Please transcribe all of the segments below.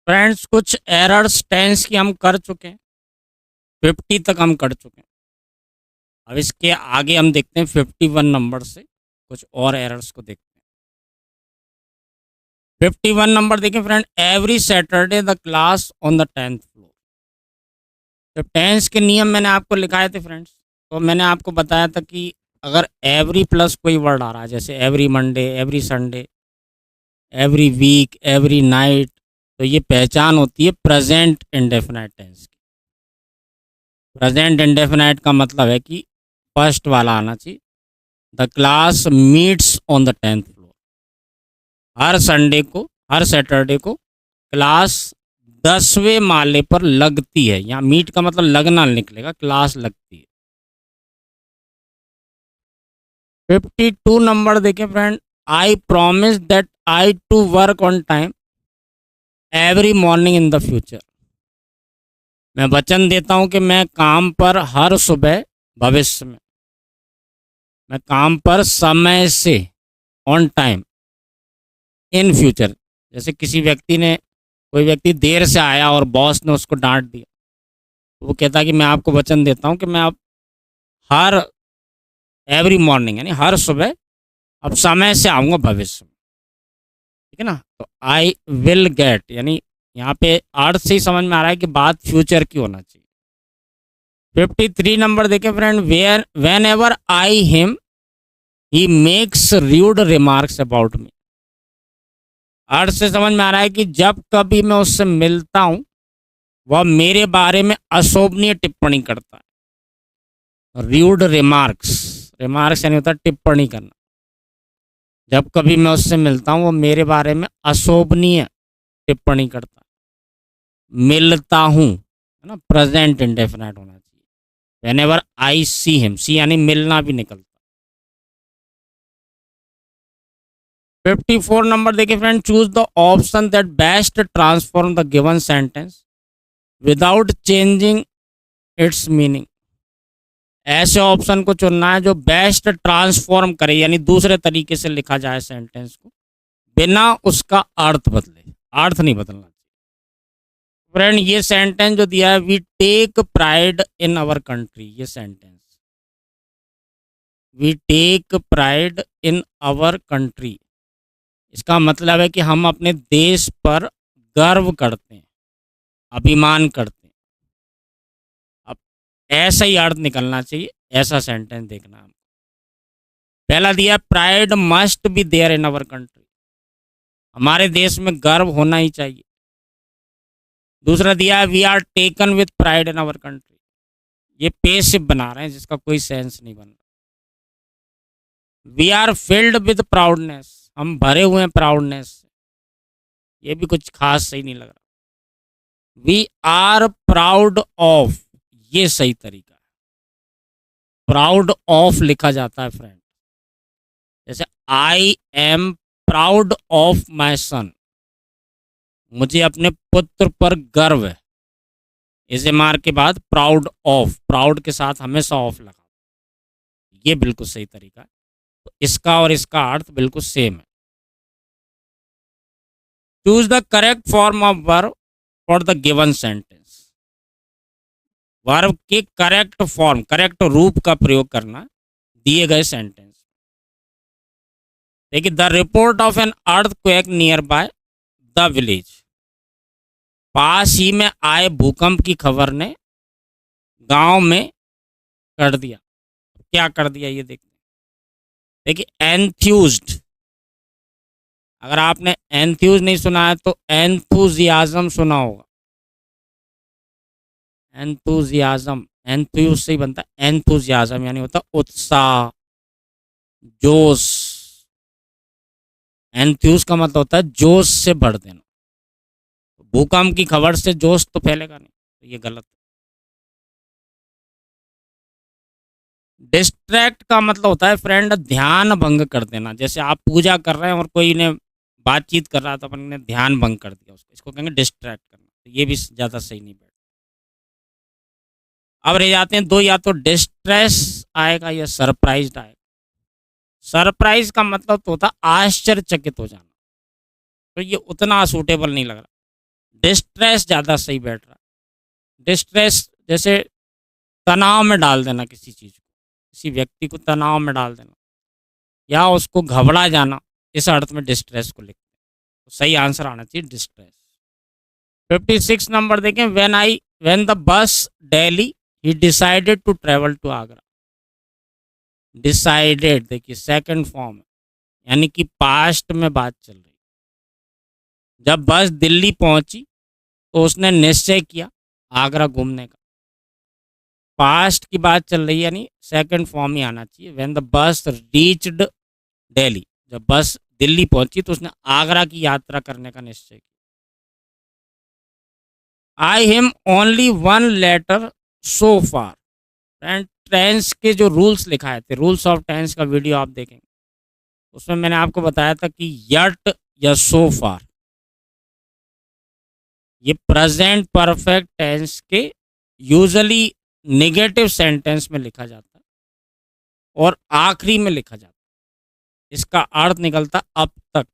Friends कुछ errors tense की हम कर चुके हैं, 50 तक हम कर चुके हैं। अब इसके आगे हम देखते हैं 51 नंबर से कुछ और एरर्स को देखते हैं। 51 नंबर देखें friend, every Saturday the class on the 10th floor. तो टेंस के नियम मैंने आपको लिखाए थे फ्रेंड्स। तो मैंने आपको बताया था कि अगर एवरी प्लस कोई वर्ड आ रहा है, जैसे every Monday, every Sunday, every week, every night, तो ये पहचान होती है प्रेजेंट इंडेफिनाइट टेंस की। प्रेजेंट इंडेफिनाइट का मतलब है कि फर्स्ट वाला आना चाहिए। The class meets on the 10th floor. हर संडे को, हर सैटरडे को क्लास 10वें माले पर लगती है। यहाँ मीट का मतलब लगना निकलेगा, क्लास लगती है। 52 नंबर देखें friend, I promise that I to work on time every morning in the future. मैं वचन देता हूं कि मैं काम पर हर सुबह, भविष्य में मैं काम पर समय से, ऑन टाइम, इन फ्यूचर। जैसे किसी व्यक्ति ने, कोई व्यक्ति देर से आया और बॉस ने उसको डांट दिया, तो वो कहता है कि मैं आपको वचन देता हूं कि मैं अब हर एवरी मॉर्निंग यानी हर सुबह अब समय से आऊँगा भविष्य में। ठीक है ना। तो आई विल गेट, यानी यहाँ पे अर्थ से ही समझ में आ रहा है कि बात फ्यूचर की होना चाहिए। 53 नंबर देखें friend, whenever I him he makes rude remarks about me. अर्थ से समझ में आ रहा है कि जब कभी मैं उससे मिलता हूँ वह मेरे बारे में अशोभनीय टिप्पणी करता है। र्यूड रिमार्क्स, रिमार्क्स यानी होता है टिप्पणी करना। जब कभी मैं उससे मिलता हूँ वो मेरे बारे में अशोभनीय टिप्पणी करता है। मिलता हूँ, है ना, प्रेजेंट इंडेफिनाइट होना चाहिए। Whenever I see him, see यानी मिलना भी निकलता। 54 नंबर देखिए friend, choose the option that best transform the given sentence without changing its meaning. ऐसे ऑप्शन को चुनना है जो बेस्ट ट्रांसफॉर्म करे, यानी दूसरे तरीके से लिखा जाए सेंटेंस को, बिना उसका अर्थ बदले। अर्थ नहीं बदलना चाहिए। फ्रेंड ये सेंटेंस जो दिया है, we take pride in our country, ये sentence, we take pride in our country, इसका मतलब है कि हम अपने देश पर गर्व करते हैं, अभिमान करते हैं। अब ऐसा ही अर्थ निकलना चाहिए, ऐसा सेंटेंस देखना है। पहला दिया, pride must be there in our country, हमारे देश में गर्व होना ही चाहिए। दूसरा दिया, we are taken with pride in our country, ये पेसिव बना रहे हैं जिसका कोई सेंस नहीं बन रहा। We are filled with proudness, हम भरे हुए हैं प्राउडनेस से, ये भी कुछ खास सही नहीं लग रहा। वी आर प्राउड ऑफ, ये सही तरीका है। प्राउड ऑफ लिखा जाता है फ्रेंड, जैसे I am proud of my son, मुझे अपने पुत्र पर गर्व है। इसे मार के बाद प्राउड ऑफ, प्राउड के साथ हमेशा ऑफ लगा, ये बिल्कुल सही तरीका है। तो इसका और इसका अर्थ बिल्कुल सेम है। Choose the correct form of verb for the given sentence, verb के करेक्ट फॉर्म, करेक्ट रूप का प्रयोग करना दिए गए सेंटेंस। देखिए, the report of an earthquake near by the village, पास ही में आए भूकंप की खबर ने गांव में कर दिया। क्या कर दिया ये देखते हैं। देखिए, एंथ्यूज्ड, अगर आपने एंथ्यूज नहीं सुना है तो एंथुजियाज्म सुना होगा। एंथुजियाज्म, एंथ्यूज से ही बनता है एंथुजियाज्म, यानी होता है उत्साह, जोश। एंथ्यूज का मतलब होता है जोश से भर देना। भूकंप की खबर से जोश तो फैलेगा नहीं, तो ये गलत है। डिस्ट्रैक्ट का मतलब होता है फ्रेंड ध्यान भंग कर देना। जैसे आप पूजा कर रहे हैं और कोई ने बातचीत कर रहा था, अपन ने ध्यान भंग कर दिया उसको, इसको कहेंगे डिस्ट्रैक्ट करना। तो ये भी ज़्यादा सही नहीं बैठता। अब रह जाते हैं दो, या तो डिस्ट्रेस आएगा या सरप्राइज्ड आएगा। सरप्राइज का मतलब तो होता है आश्चर्यचकित हो जाना, तो ये उतना सूटेबल नहीं लग रहा। डिस्ट्रेस ज़्यादा सही बैठ रहा है। डिस्ट्रेस जैसे तनाव में डाल देना किसी चीज़ को, किसी व्यक्ति को तनाव में डाल देना या उसको घबरा जाना, इस अर्थ में डिस्ट्रेस को लिखते हैं। तो सही आंसर आना चाहिए डिस्ट्रेस। 56 नंबर देखें, व्हेन द बस दिल्ली ही decided to travel to Agra. Decided देखिए सेकंड फॉर्म है, यानी कि पास्ट में बात चल रही। जब बस दिल्ली पहुंची तो उसने निश्चय किया आगरा घूमने का। पास्ट की बात चल रही है, यानी सेकंड फॉर्म ही आना चाहिए। व्हेन द बस रीच्ड दिल्ली, जब बस दिल्ली पहुंची तो उसने आगरा की यात्रा करने का निश्चय किया। आई हिम ओनली वन लेटर सो फार। फ्रेंड, टेंस के जो रूल्स लिखाए थे, रूल्स ऑफ टेंस का वीडियो आप देखेंगे, उसमें मैंने आपको बताया था कि यट या सो फार ये प्रेजेंट परफेक्ट टेंस के यूजुअली नेगेटिव सेंटेंस में लिखा जाता है और आखिरी में लिखा जाता है। इसका अर्थ निकलता अब तक।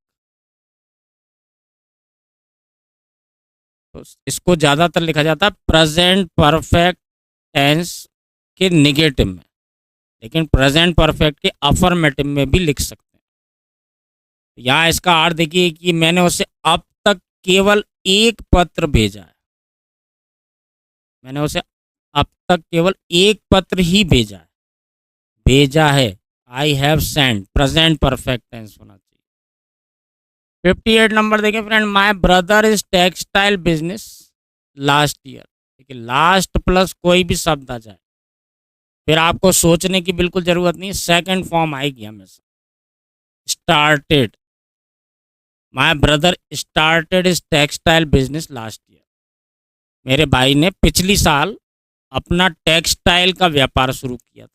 तो इसको ज़्यादातर लिखा जाता है प्रेजेंट परफेक्ट टेंस के नेगेटिव में, लेकिन प्रेजेंट परफेक्ट के अफर्मेटिव में भी लिख सकते हैं। यहाँ इसका अर्थ देखिए कि मैंने उसे अब तक केवल एक पत्र भेजा है। मैंने उसे अब तक केवल एक पत्र ही भेजा है। भेजा है, I have send, present perfect tense होना चाहिए। 58 नंबर देखें friend, my brother is textile business last year. देखिए लास्ट प्लस कोई भी शब्द आ जाए फिर आपको सोचने की बिल्कुल जरूरत नहीं, सेकंड फॉर्म आएगी हमेशा। Started, my brother started is textile business last year. मेरे भाई ने पिछली साल अपना टेक्सटाइल का व्यापार शुरू किया था।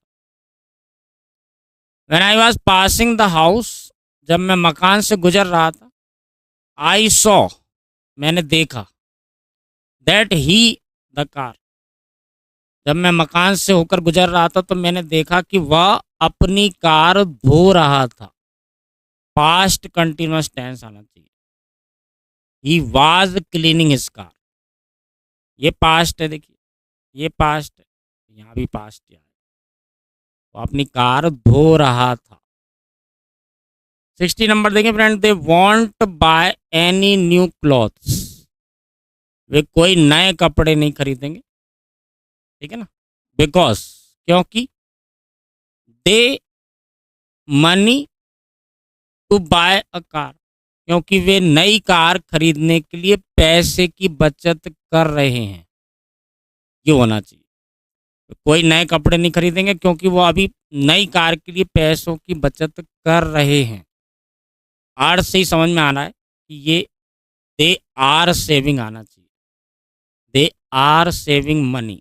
When I was passing the house, जब मैं मकान से गुजर रहा था, आई सॉ, मैंने देखा, दैट ही द कार, जब मैं मकान से होकर गुजर रहा था तो मैंने देखा कि वह अपनी कार धो रहा था। पास्ट कंटिन्यूअस टेंस आना चाहिए। He was cleaning his car, ये पास्ट है, देखिए ये पास्ट है, यहाँ भी पास्ट है। वो अपनी कार धो रहा था। 60 नंबर देखें friend, they want buy any new clothes. वे कोई नए कपड़े नहीं खरीदेंगे, ठीक है ना, बिकॉज, क्योंकि, they money to buy a car, क्योंकि वे नई कार खरीदने के लिए पैसे की बचत कर रहे हैं। ये होना चाहिए। कोई नए कपड़े नहीं खरीदेंगे क्योंकि वो अभी नई कार के लिए पैसों की बचत कर रहे हैं। अर्थ से ही समझ में आना है कि ये दे आर सेविंग आना चाहिए। They are saving money.